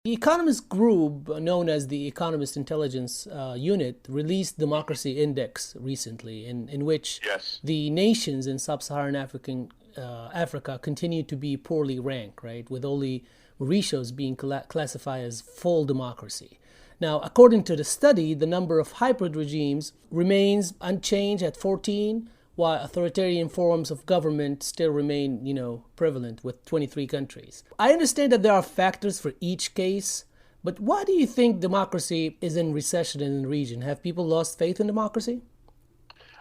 The Economist Group, known as the Economist Intelligence Unit, released Democracy Index recently, in which Yes. the nations in Sub-Saharan Africa continue to be poorly ranked, right? With only Mauritius being classified as full democracy. Now, according to the study, the number of hybrid regimes remains unchanged at 14, while authoritarian forms of government still remain, prevalent with 23 countries. I understand that there are factors for each case, but why do you think democracy is in recession in the region? Have people lost faith in democracy?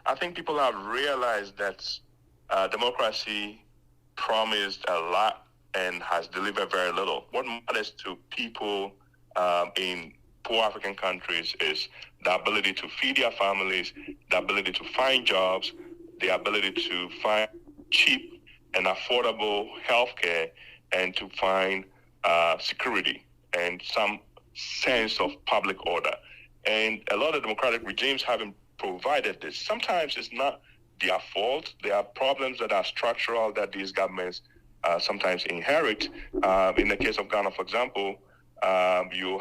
I think people have realized that democracy promised a lot and has delivered very little. What matters to people in poor African countries is the ability to feed their families, the ability to find jobs, the ability to find cheap and affordable healthcare, and to find security and some sense of public order. And a lot of democratic regimes haven't provided this. Sometimes it's not their fault. There are problems that are structural that these governments sometimes inherit. In the case of Ghana, for example, you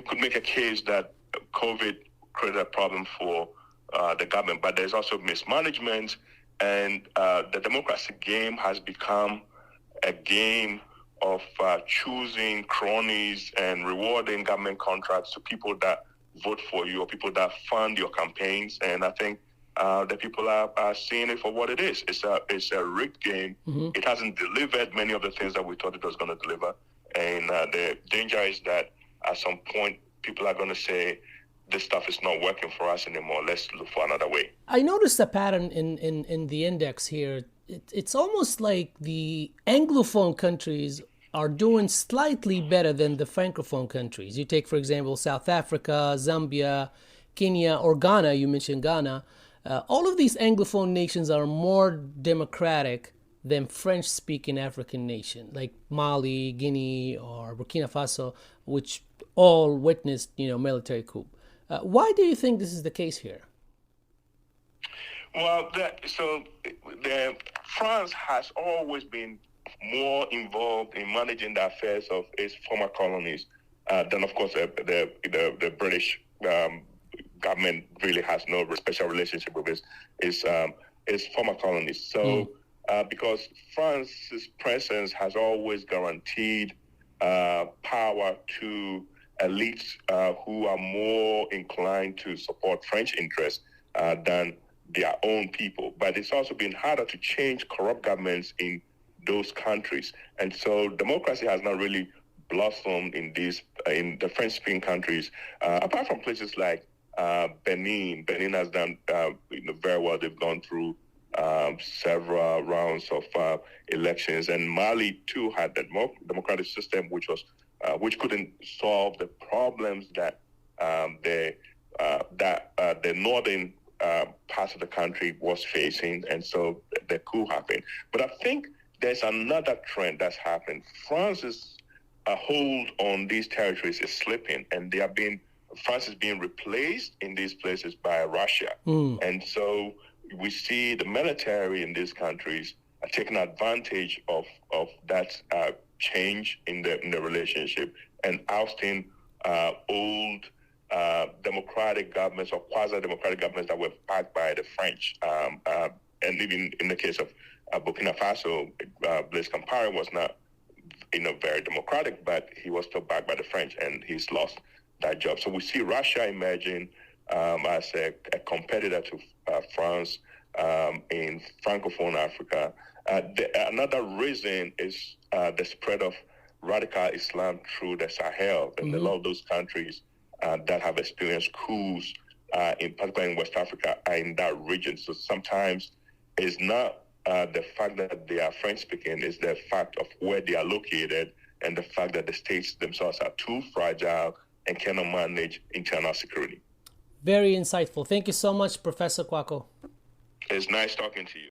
could make a case that COVID created a problem for the government, but there's also mismanagement, and the democracy game has become a game of choosing cronies and rewarding government contracts to people that vote for you or people that fund your campaigns. And I think the people are seeing it for what it is. It's a rigged game. Mm-hmm. It hasn't delivered many of the things that we thought it was going to deliver. And the danger is that at some point, people are going to say, this stuff is not working for us anymore. Let's look for another way. I noticed a pattern in the index here. It's almost like the Anglophone countries are doing slightly better than the Francophone countries. You take, for example, South Africa, Zambia, Kenya, or Ghana. You mentioned Ghana. All of these Anglophone nations are more democratic than French-speaking African nations, like Mali, Guinea, or Burkina Faso, which all witnessed, military coup. Why do you think this is the case here? Well, France has always been more involved in managing the affairs of its former colonies than, of course, the British government really has no special relationship with its former colonies. So, because France's presence has always guaranteed power to elites who are more inclined to support French interests than their own people. But it's also been harder to change corrupt governments in those countries. And so democracy has not really blossomed in the French-speaking countries, apart from places like Benin. Benin has done very well. They've gone through several rounds of elections, and Mali too had the democratic system, which couldn't solve the problems that the northern parts of the country was facing, and so the coup happened. But I think there's another trend that's happened. France's hold on these territories is slipping, and France is being replaced in these places by Russia, and so we see the military in these countries are taking advantage of that change in the relationship and ousting old democratic governments or quasi-democratic governments that were backed by the French. And even in the case of Burkina Faso, Blaise Compaoré was not very democratic, but he was still backed by the French, and he's lost that job. So we see Russia emerging as a competitor to France in Francophone Africa. Another reason is the spread of radical Islam through the Sahel, and a lot of those countries that have experienced coups, in particular in West Africa, are in that region. So sometimes it's not the fact that they are French-speaking, it's the fact of where they are located and the fact that the states themselves are too fragile and cannot manage internal security. Very insightful. Thank you so much, Professor Kwaku. It's nice talking to you.